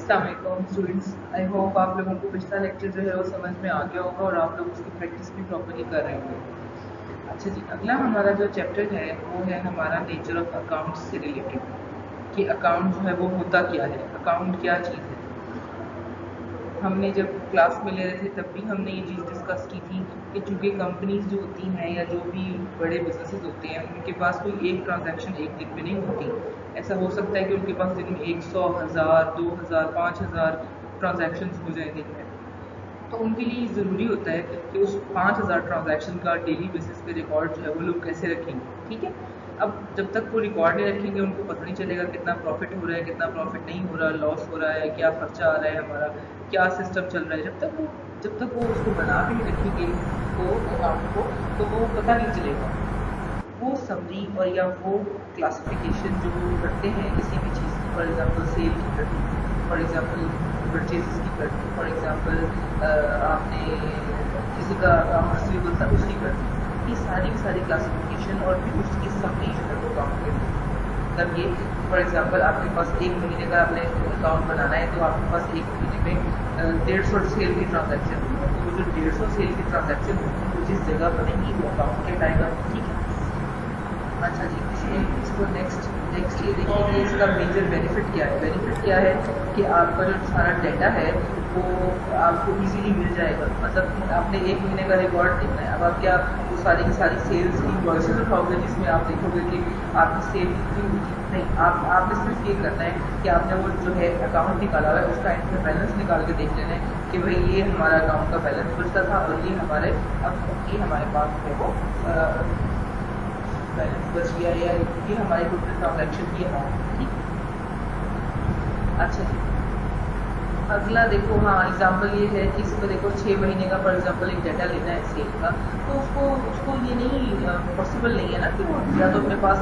अस्सलाम students, I hope आप लोगों को पिछला लेक्चर जो है वो समझ में आ गया होगा और आप लोग उसकी प्रैक्टिस भी प्रॉपर्ली कर रहे होंगे। अच्छा जी, अगला हमारा जो चैप्टर है वो है हमारा नेचर ऑफ अकाउंट्स से रिलेटेड कि अकाउंट जो है वो होता क्या है, अकाउंट क्या चीज़ है। हमने जब क्लास में ले रहे थे तब भी हमने ये चीज़ डिस्कस की थी कि चूँकि कंपनीज जो होती हैं या जो भी बड़े बिजनेसेस होते हैं उनके पास कोई एक ट्रांजैक्शन एक दिन में नहीं होती। ऐसा हो सकता है कि उनके पास दिन में 100, 1000, 2000, 5000 ट्रांजैक्शंस हो जाए दिन में। तो उनके लिए ज़रूरी होता है कि उस 5000 ट्रांजैक्शन का डेली बेसिस पे रिकॉर्ड जो है वो लोग कैसे रखेंगे। ठीक है, अब जब तक वो रिकॉर्ड नहीं रखेंगे उनको पता नहीं चलेगा कितना प्रॉफिट हो रहा है, कितना प्रॉफिट नहीं हो रहा, लॉस हो रहा है, क्या खर्चा आ रहा है हमारा, क्या सिस्टम चल रहा है। जब तक वो उसको बना के नहीं रखेंगे वो अकाउंट को, तो वो पता नहीं चलेगा। वो समरी और या वो क्लासिफिकेशन जो वो करते हैं किसी भी चीज़ की, फॉर एग्जांपल सेल की करनी, फॉर एग्जांपल परचेजेस की करनी, फॉर एग्जांपल आपने किसी का अकाउंट रिसीवेबल था उसकी करनी, ये सारी की सारी क्लासिफिकेशन और फिर उसकी समरी जो है वो काम करनी। मतलब ये फॉर एग्जांपल आपके पास एक महीने का आपने अकाउंट बनाना है तो आपके पास एक महीने में 150 सेल की ट्रांजैक्शन होगी, तो वो जो 150 सेल की ट्रांजैक्शन होगी वो जिस जगह बनेगी वो अकाउंट के टाइम आएगा। ठीक है, अच्छा जी, इसको नेक्स्ट ये देखिए कि इसका मेजर बेनिफिट क्या है। बेनिफिट क्या है कि आपका जो सारा डाटा है वो आपको इजीली मिल जाएगा। मतलब आपने एक महीने का रिकॉर्ड देखना है, अब आप क्या वो सारी की सारी सेल्स की इनवॉइसेस उठाओगे जिसमें आप देखोगे कि आपकी सेल कितनी हुई थी। नहीं, आपने सिर्फ ये करना है कि आपने वो जो है अकाउंट निकाला हुआ है उसका एंड में बैलेंस निकाल के देख लेना है कि भाई ये हमारा अकाउंट का बैलेंस बचता था और ये हमारे पास है वो बैलेंस बच गया या ये हमारे टोटल ट्रांजैक्शन की अमाउंट। ठीक, अच्छा जी, अगला देखो, हाँ एग्जांपल ये है कि इसमें देखो 6 महीने का फॉर एग्जांपल एक डाटा लेना है सेल का, तो उसको ये नहीं पॉसिबल नहीं है ना कि वो या तो अपने पास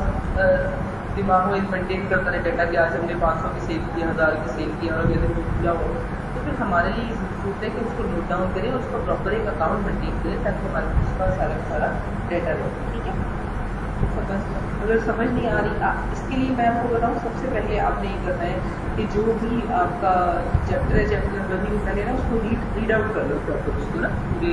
दिमाग में मेंटेन करता है डाटा कि आज हमने 500 की सेल किया, 1000 की सेल किया और अगले दिन भूला हो। तो फिर हमारे लिए ज़रूरत होता है कि उसको नोट डाउन करें, उसको प्रॉपर एक अकाउंट मेंटेन करें ताकि हमारे पास उसका सारा डाटा रहे। ठीक है, अगर समझ नहीं आ रही इसके लिए मैं आपको बताऊँ, सबसे पहले आपने ये करना है कि जो भी आपका चैप्टर है, चैप्टर नंबर भी पहले ना उसको रीड आउट कर लो प्रॉपर, उसको ना पूरे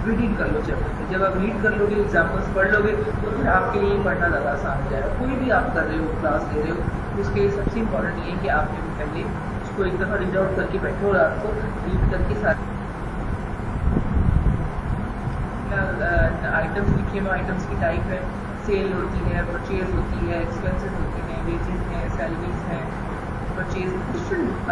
रीडिंग कर लो चैप्टर में। जब आप रीड कर लोगे, एग्जाम्पल्स पढ़ लोगे तो फिर आपके लिए पढ़ना ज़्यादा आसान हो जाएगा। कोई भी आप कर रहे हो, क्लास ले रहे हो, तो उसके लिए सबसे इम्पोर्टेंट ये है कि आपने पहले उसको एक दफ़ा रीड आउट करके बैठो और आपको रीड करके सारे आइटम्स लिखे हुए, आइटम्स की टाइप है, सेल होती है, परचेज होती है, एक्सपेंसेस होती हैं, वेजेस हैं, सैलरीज हैं, परचेज, डिफरेंट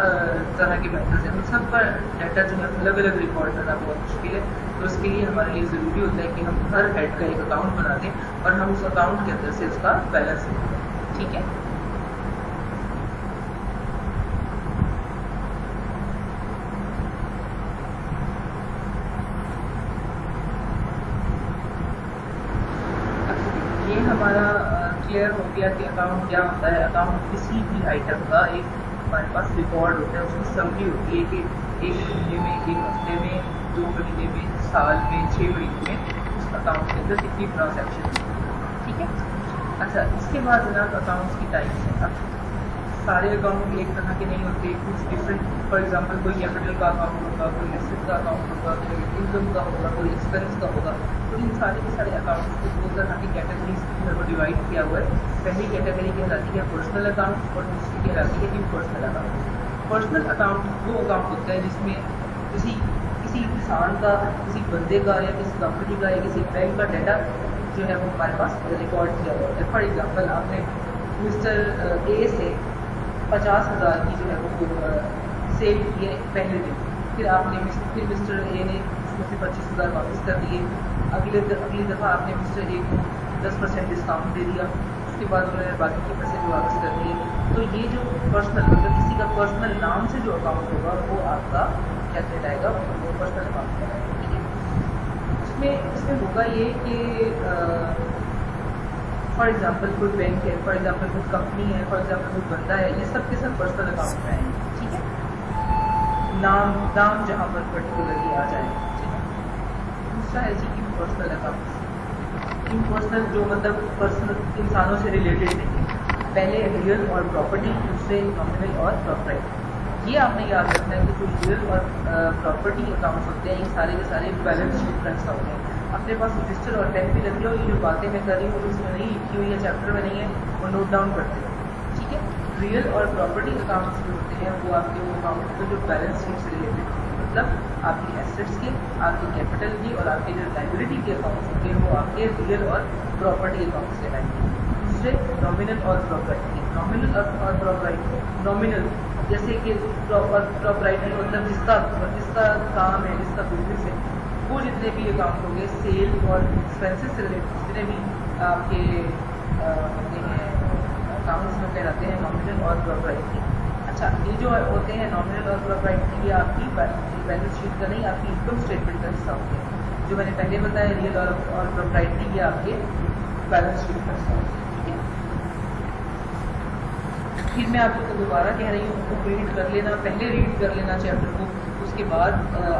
तरह के मैटर्स हैं। उन सब का डाटा जो है अलग अलग रिकॉर्ड करना बहुत मुश्किल है। तो उसके लिए हमारे लिए ज़रूरी होता है कि हम हर हेड का एक अकाउंट बना दें और हम उस अकाउंट के अंदर से उसका बैलेंस लिखें। ठीक है, हमारा क्लियर हो गया कि अकाउंट क्या होता है। अकाउंट किसी भी आइटम का एक हमारे पास रिकॉर्ड होता है, उसकी समरी होती है कि एक महीने में, एक हफ्ते में, 2 महीने में, साल में, 6 महीने में उस अकाउंट के अंदर कितनी ट्रांजैक्शन होती है। ठीक है, अच्छा, इसके बाद जनाब अकाउंट्स की टाइप्स हैं। अब सारे अकाउंट एक तरह के नहीं होते, कुछ डिफरेंट, फॉर एग्जांपल कोई कैपिटल का अकाउंट होगा, कोई एसेट का अकाउंट होगा, कोई इनकम का होगा, कोई एक्सपेंस का होगा। तो इन सारे के सारे अकाउंट्स को 2 तरह की कैटेगरीज को डिवाइड किया हुआ है। पहली कैटेगरी कहलाती है पर्सनल अकाउंट और दूसरी कहलाती है इम्पर्सनल अकाउंट। पर्सनल अकाउंट वो अकाउंट होता है जिसमें किसी इंसान का, किसी बंदे का या किसी कंपनी का या किसी बैंक का डाटा जो है वो हमारे पास रिकॉर्ड किया हुआ है। फॉर एग्जाम्पल आपने मिस्टर ए से 50,000 की जो है वो सेल की है पहले दिन, फिर मिस्टर ए ने उसमें से 25,000 वापस कर दिए। अगली दफ़ा आपने मिस्टर ए को 10% डिस्काउंट दे दिया, उसके बाद उन्होंने बाकी के पैसे भी वापस कर दिए। तो ये जो पर्सनल, मतलब किसी का पर्सनल नाम से जो अकाउंट होगा वो आपका क्या कहलाएगा, वो पर्सनल अकाउंट कहलाएगा। ठीक है, इसमें होगा ये कि फॉर एग्जांपल कोई बैंक है, फॉर एग्जांपल कोई कंपनी है, फॉर एग्जांपल कोई बंदा है, ये सब के सब पर्सनल अकाउंट में आएंगे। ठीक है, नाम जहाँ पर पर्टिकुलरली आ जाए। ठीक है, दूसरा है जी इम्पर्सनल अकाउंट। इम्पर्सनल जो मतलब पर्सनल इंसानों से रिलेटेड नहीं है। पहले रियल और प्रॉपर्टी, दूसरे नॉमिनल और प्रॉपर्टी। ये आपने याद रखना है कि जो रियल और प्रॉपर्टी अकाउंट्स होते हैं ये सारे के सारे बैलेंस शीट फ्रेंड्स होते हैं। अपने पास रजिस्टर और पेन भी रख लो, ये जो बातें मैं कर रही हूँ उसमें नहीं लिखी हुई है, चैप्टर में नहीं है, वो नोट डाउन करते हो, ठीक है। रियल और प्रॉपर्टी अकाउंट्स जो होते हैं वो आपके वो अकाउंट को जो बैलेंस शीट से रिलेटेड, मतलब आपकी एसेट्स के, आपके कैपिटल की और आपके जो लाइबिलिटी के अकाउंट्स होते हैं वो आपके रियल और प्रॉपर्टी अकाउंट्स से आएंगे। दूसरे नॉमिनल और प्रॉपर्टी। नॉमिनल और प्रॉपर्टी, नॉमिनल जैसे कि प्रॉपर्टी मतलब जिसका काम है, जिसका बिजनेस है, वो जितने भी अकाउंट होंगे सेल और एक्सपेंसेस से रिलेटेड जितने भी आपके होते हैं अकाउंट्स में कहलाते हैं नॉमिनल और प्रॉपर्टी। अच्छा, ये जो होते हैं नॉमिनल और प्रॉपर्टी ये आपकी बैलेंस शीट का नहीं, आपकी इनकम स्टेटमेंट का हिस्सा होते हैं। जो मैंने पहले बताया रियल और प्रॉपर्टी ये आपके बैलेंस शीट का हिस्सा होते हैं, ठीक है। फिर मैं आपको दोबारा कह रही हूँ बुक रीड कर लेना, पहले रीड कर लेना चैप्टर को, उसके बाद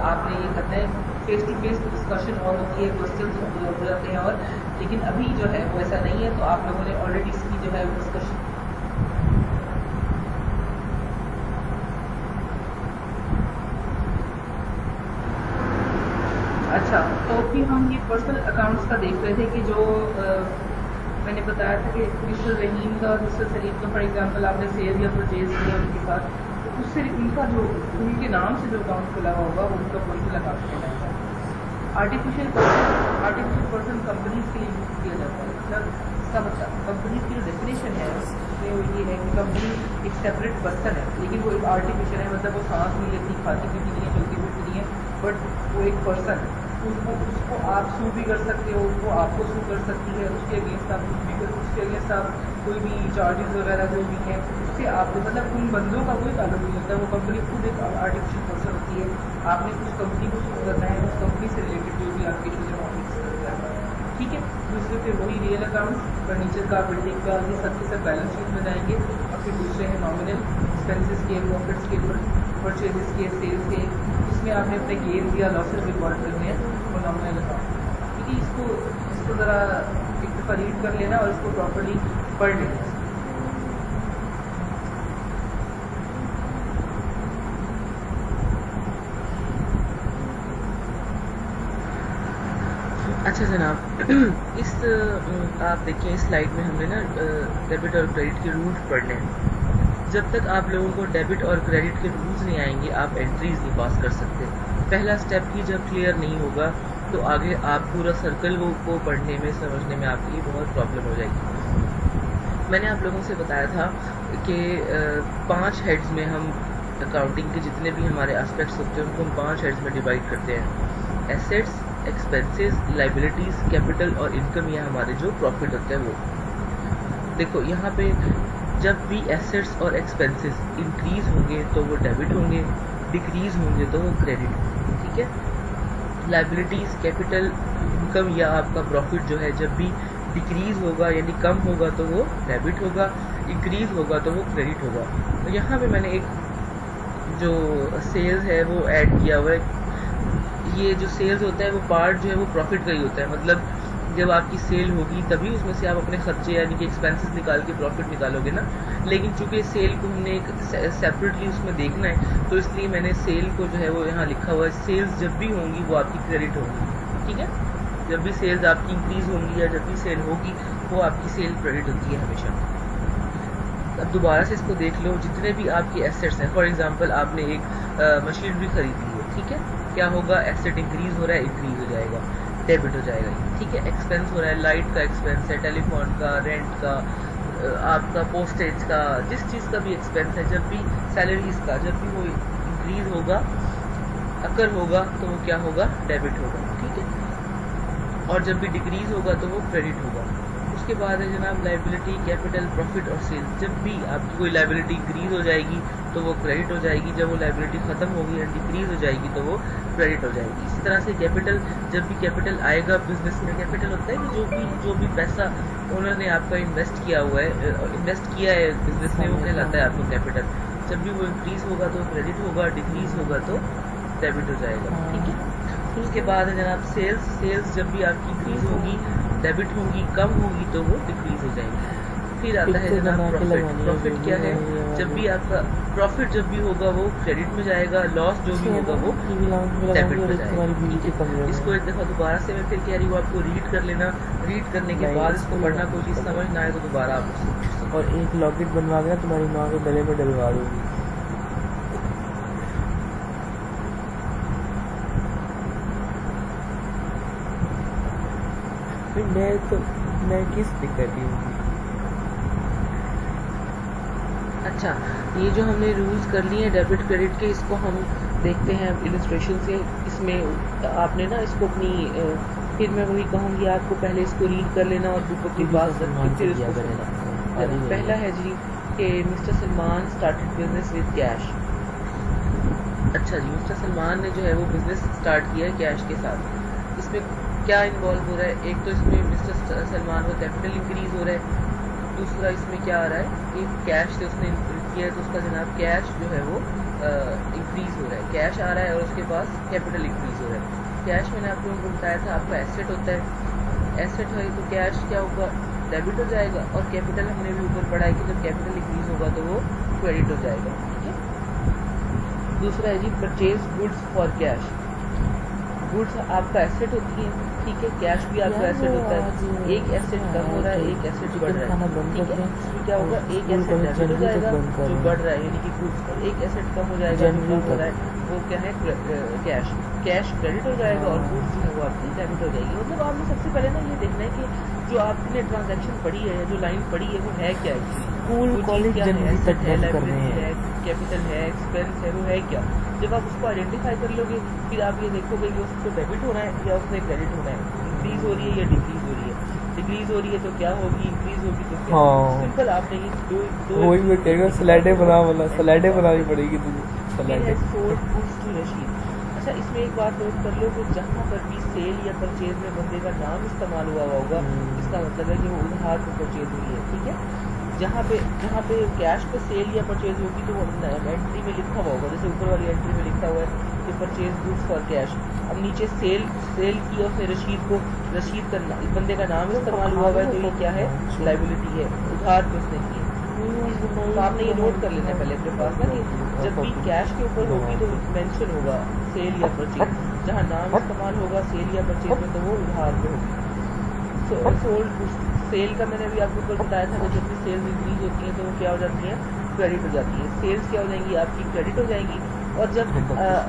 आपने ये करना है। फेस टू फेस डिस्कशन और होती है, क्वेश्चन हो जाते हैं और, लेकिन अभी जो है वो ऐसा नहीं है, तो आप लोगों ने ऑलरेडी इसकी जो है वो डिस्कशन। अच्छा, तो फिर हम ये पर्सनल अकाउंट्स का देख रहे थे कि जो मैंने बताया था कि मिस्टर रहीम का, मिस्टर सलीम का फॉर एग्जांपल आपने सेल या परचेज किया उनके साथ, तो उससे उनका जो उनके नाम से जो अकाउंट खुला हुआ वो उनका पर्सनल अकाउंट कहलाता है। आर्टिफिशियल पर्सन कंपनीज के लिए यूज़ किया जाता है, मतलब इसका मतलब कंपनीज की जो डेफिनेशन है उसमें वो ये है कि कंपनी एक सेपरेट पर्सन है, लेकिन वो एक आर्टिफिशियल है, मतलब वो सांस नहीं लेती, खाती पीती नहीं है, चलती फिरती नहीं है, बट वो एक पर्सन है। उसको आप सू भी कर सकते हो, वो आपको सू कर सकती है, उसके अगेंस्ट आप कुछ भी कर, उसके अगेंस्ट आप कोई भी चार्जेस वगैरह जो भी हैं उससे आपको, मतलब उन बंदों का कोई ताल्लुक नहीं होता, वो कंपनी खुद एक आर्टिफिशियल पर्सन होती है। आपने कुछ कंपनी को सू करना है, उस कंपनी से रिलेटेड जो भी आपके चीज़ें होंगी, ठीक है। दूसरे फिर वही रियल अकाउंट, फर्नीचर का, बिल्डिंग का, ये सब के सब बैलेंस शीट में जाएंगे। और फिर दूसरे हैं नॉमिनल एक्सपेंसेस के, प्रॉफिट्स के, परचेजेस के, सेल्स के, इसमें आपने अपने गेन या लॉसेस रिकॉर्ड करने हैं, वो नॉमिनल अकाउंट, ठीक है। इसको ज़रा एक दफ़ा रीड कर लेना और इसको प्रॉपर्ली पढ़ लेना। अच्छा जनाब, इस आप देखिए इस स्लाइड में हमने ना डेबिट और क्रेडिट के रूल्स पढ़ने हैं। जब तक आप लोगों को डेबिट और क्रेडिट के रूल्स नहीं आएंगे आप एंट्रीज नहीं पास कर सकते। पहला स्टेप ही जब क्लियर नहीं होगा तो आगे आप पूरा सर्कल को पढ़ने में, समझने में आपके लिए बहुत प्रॉब्लम हो जाएगी। मैंने आप लोगों से बताया था कि 5 हेड्स में हम अकाउंटिंग के जितने भी हमारे एस्पेक्ट्स होते हैं उनको हम 5 हेड्स में डिवाइड करते हैं। एसेट्स, एक्सपेंसेस, लाइबिलिटीज़, कैपिटल और इनकम, ये हमारे जो प्रॉफिट होते हैं वो। देखो यहाँ पे जब भी एसेट्स और एक्सपेंसेस इंक्रीज होंगे तो वो डेबिट होंगे, डिक्रीज होंगे तो वो क्रेडिट, ठीक है। लाइबिलिटीज़, कैपिटल, इनकम या आपका प्रॉफिट जो है जब भी डिक्रीज होगा यानी कम होगा तो वो डेबिट होगा, इंक्रीज होगा तो वो क्रेडिट होगा। तो यहाँ पे मैंने एक जो सेल्स है वो ऐड किया हुआ है। ये जो सेल्स होता है वो पार्ट जो है वो प्रॉफिट का ही होता है, मतलब जब आपकी सेल होगी तभी उसमें से आप अपने खर्चे यानी कि एक्सपेंसेस निकाल के प्रॉफिट निकालोगे ना। लेकिन चूंकि सेल को हमने एक सेपरेटली उसमें देखना है तो इसलिए मैंने सेल को जो है वो यहाँ लिखा हुआ है। सेल्स जब भी होंगी वो आपकी क्रेडिट होगी, ठीक है। जब भी सेल्स आपकी इंक्रीज होंगी या जब भी सेल होगी वो आपकी सेल क्रेडिट होती है हमेशा। अब दोबारा से इसको देख लो, जितने भी आपके एसेट्स हैं, फॉर एग्जांपल आपने एक मशीनरी खरीदी है, ठीक है, क्या होगा, एसेट इंक्रीज हो रहा है, इंक्रीज हो जाएगा, डेबिट हो जाएगा, ठीक है। एक्सपेंस हो रहा है, लाइट का एक्सपेंस है, टेलीफोन का, रेंट का, आपका पोस्टेज का, जिस चीज़ का भी एक्सपेंस है, जब भी सैलरीज का जब भी वो इंक्रीज होगा, अकर होगा तो वो क्या होगा, डेबिट होगा, ठीक है। और जब भी डिक्रीज होगा तो वो क्रेडिट होगा। उसके बाद है जनाब लाइबिलिटी, कैपिटल, प्रॉफिट और सेल्स। जब भी आपकी कोई लाइबिलिटी इंक्रीज हो जाएगी तो वो क्रेडिट हो जाएगी, जब वो लाइबिलिटी ख़त्म होगी या डिक्रीज हो जाएगी तो वो क्रेडिट हो जाएगी। इसी तरह से कैपिटल, जब भी कैपिटल आएगा बिजनेस में, कैपिटल होता है कि जो भी पैसा उन्होंने आपका इन्वेस्ट किया हुआ है, इन्वेस्ट किया है बिजनेस में, वो कहलाता है आपको कैपिटल। जब भी वो इंक्रीज होगा तो क्रेडिट होगा, डिक्रीज होगा तो डेबिट हो जाएगा, ठीक है। फिर उसके बाद है जनाब सेल्स। सेल्स जब भी आपकी इंक्रीज होगी, डेबिट होगी, कम होगी तो वो डिक्रीज हो जाएगी। फिर आता है जनाब प्रॉफिट। प्रॉफिट क्या है? जब भी आपका प्रॉफिट जब भी होगा वो क्रेडिट में जाएगा, लॉस जो भी होगा वो डेबिट में जाएगा। इसको एक दफ़ा दोबारा से मैं फिर कह रही हूँ आपको रीड कर लेना। रीड करने के बाद इसको पढ़ना, कोई चीज़ समझ ना आए तो दोबारा आप उससे पूछ सकते। और एक लॉकेट बनवा के तुम्हारी माँ के गले में डलवा दूंगी। मैं किस पे कर रही हूँ? अच्छा, ये जो हमने रूल्स कर लिए हैं डेबिट क्रेडिट के, इसको हम देखते हैं इलस्ट्रेशन से। इसमें आपने ना इसको अपनी फिर मैं वही कहूँगी आपको, पहले इसको रीड कर लेना और बुक अपनी बात करके फिर इसको करना। पहला है जी कि mister Salman started business with cash. अच्छा जी, मिस्टर सलमान ने जो है वो बिजनेस स्टार्ट किया है कैश के साथ। इसमें क्या इन्वॉल्व हो रहा है? एक तो इसमें मिस्टर सलमान का कैपिटल इंक्रीज हो रहा है, दूसरा इसमें क्या आ रहा है कि कैश से उसने किया है तो उसका जनाब कैश जो है वो इंक्रीज हो रहा है। कैश आ रहा है और उसके पास कैपिटल इंक्रीज हो रहा है। कैश मैंने आप लोगों को बताया था आपका एसेट होता है। एसेट है तो कैश क्या होगा? डेबिट हो जाएगा। और कैपिटल हमने भी ऊपर पढ़ा है कि जब कैपिटल इंक्रीज होगा तो वो क्रेडिट हो जाएगा। ठीक है। दूसरा है जी purchase goods for cash. Goods आपका एसेट होती है, ठीक है, कैश भी आपका एसेट होता है। एक एसेट कम हो रहा है, एक एसेट बढ़ रहा है, ठीक है। इसमें क्या होगा? एक एसेट डेबिट हो जाएगा जो बढ़ रहा है यानी कि गुड्स का, एक एसेट कम हो जाएगा जो कम हो रहा है वो क्या है? कैश। कैश क्रेडिट हो जाएगा और गुड्स जो है वो आपकी डेबिट हो जाएगी। मतलब आपने सबसे पहले ना ये देखना है कि जो आपने ट्रांजैक्शन पढ़ी है, जो लाइन पढ़ी है वो है क्या? स्कूल कॉलेज जनवरी तक बंद करने हैं। कैपिटल है, एक्सपेंस है, वो है क्या? जब आप उसको आइडेंटिफाई कर लोगे फिर आप ये देखोगे कि उसको डेबिट होना है या उसमें क्रेडिट होना है, इंक्रीज हो रही है या डिक्रीज हो रही है। डिक्रीज हो रही है तो क्या होगी, इंक्रीज होगी तो क्या? सिंपल आपने ये दो वही मैं कह रहा हूँ, स्लाइडें बना वाला स्लाइडें बनानी पड़ेगी तुझे। स्लाइडें सोल्ड गुड्स टू रशीद। अच्छा, इसमें एक बात नोट कर लो कि जहाँ पर भी सेल या परचेज में बंदे का नाम इस्तेमाल हुआ होगा, इसका मतलब है कि वो उधार पर परचेज हुई है, ठीक है। जहाँ पे कैश पे सेल या परचेज होगी तो वो एंट्री में लिखा हुआ होगा, जैसे ऊपर वाली एंट्री में लिखा हुआ है कि परचेज गुड्स फॉर कैश। अब नीचे सेल की और फिर रसीद का बंदे का नाम इस्तेमाल हुआ है तो ये क्या है? लाइबिलिटी है, उधार पे उसने की है। तो आपने ये नोट कर लेना है पहले अपने पास ना कि जब भी कैश के ऊपर होगी तो मेंशन होगा सेल या परचेज, जहाँ नाम इस्तेमाल होगा सेल या परचेज में तो वो उधार पे होगी। सोल्ड सेल का मैंने भी आपको ऊपर बताया था कि जब भी सेल्स इंक्रीज होती है तो वो क्या हो जाती है? क्रेडिट हो जाती है। सेल्स क्या हो जाएंगी? आपकी क्रेडिट हो जाएंगी। और जब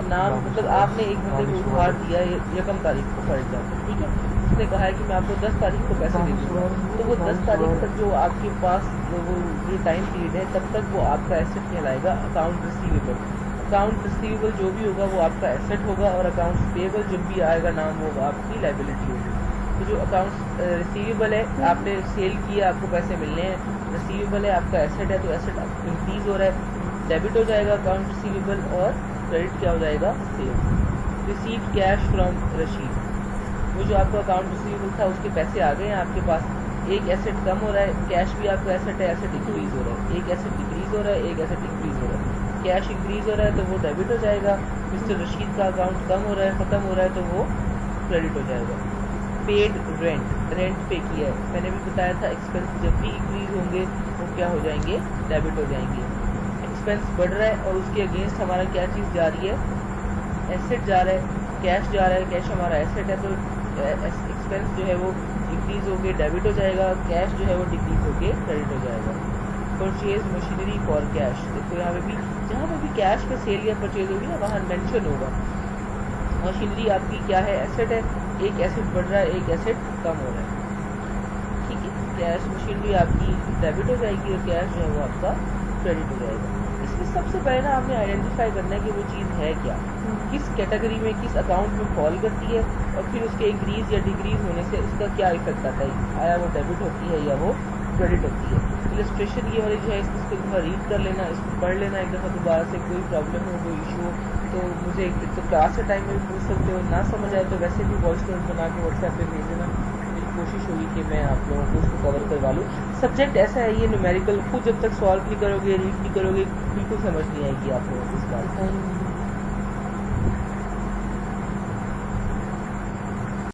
नाम मतलब आपने एक बंदे को उधार दिया यकम तारीख को फॉर एग्जाम्पल, ठीक है, उसने कहा है कि मैं आपको 10 तारीख को पैसे दे दूँगा, तो वो 10 तारीख तक जो आपके पास वो ये टाइम पीरियड है तब तक वो आपका एसेट कहलाएगा अकाउंट रिसीवेबल। अकाउंट रिसीवेबल जो भी होगा वो आपका एसेट होगा और अकाउंट पेएबल जब भी आएगा नाम वो आपकी लाइबिलिटी होगी। तो जो अकाउंट रिसीवेबल है, आपने सेल किया, आपको पैसे मिलने हैं, रिसीवेबल है आपका एसेट है तो एसेट इंक्रीज हो रहा है, डेबिट हो जाएगा अकाउंट रिसीवेबल और क्रेडिट क्या हो जाएगा? Sale. Receive cash from Rashid, वो जो आपका अकाउंट रिसीवेबल था उसके पैसे आ गए हैं आपके पास। एक एसेट कम हो रहा है, कैश भी आपका एसेट है, एसेट इंक्रीज हो रहा है। एक एसेट डिक्रीज हो रहा है, एक एसेट इंक्रीज हो रहा है। कैश इंक्रीज हो रहा है तो वो डेबिट हो जाएगा। मिस्टर रशीद का अकाउंट कम हो रहा है, ख़त्म हो रहा है तो वो क्रेडिट हो जाएगा। पेड रेंट पे किया है, मैंने भी बताया था एक्सपेंस जब भी इंक्रीज होंगे वो क्या हो जाएंगे? डेबिट हो जाएंगे। एक्सपेंस बढ़ रहा है और उसके अगेंस्ट हमारा क्या चीज़ जा रही है? एसेट जा रहा है, कैश जा रहा है, कैश हमारा एसेट है तो एक्सपेंस जो है वो इंक्रीज होके डेबिट हो जाएगा, कैश जो है वो डिक्रीज होके क्रेडिट हो जाएगा। परचेज मशीनरी फॉर कैश, देखो यहाँ पे भी जहाँ पे भी कैश पे सेल या परचेज होगी ना वहाँ मेंशन होगा। मशीनरी आपकी क्या है? एसेट है, एक एसेट बढ़ रहा है, एक एसेट कम हो रहा है, ठीक है। कैश मशीनरी आपकी डेबिट हो जाएगी और कैश जो है वो आपका क्रेडिट हो जाएगा। इसमें सबसे पहले ना आपने आइडेंटिफाई करना है कि वो चीज़ है क्या, किस कैटेगरी में, किस अकाउंट में फॉल करती है और फिर उसके इंक्रीज या डिक्रीज होने से उसका क्या इफेक्ट आता है, आया वो डेबिट होती है या वो क्रेडिट होती है। इलस्ट्रेशन ये वाली जो है इसको एक दफ़ा रीड कर लेना, इसको पढ़ लेना एक दफ़ा दोबारा से। कोई प्रॉब्लम हो, कोई इशू हो तो मुझे तो क्लास के टाइम में भी पूछ सकते हो, ना समझ आए तो वैसे भी वॉइस नोट बना के व्हाट्सएप पे भेज देना। मेरी कोशिश होगी कि मैं आप लोगों को उसको कवर करवा लूँ। सब्जेक्ट ऐसा है ये न्यूमेरिकल, खुद जब तक सॉल्व नहीं करोगे, रीड नहीं करोगे, बिल्कुल समझ नहीं आएगी आप लोगों को इस बात।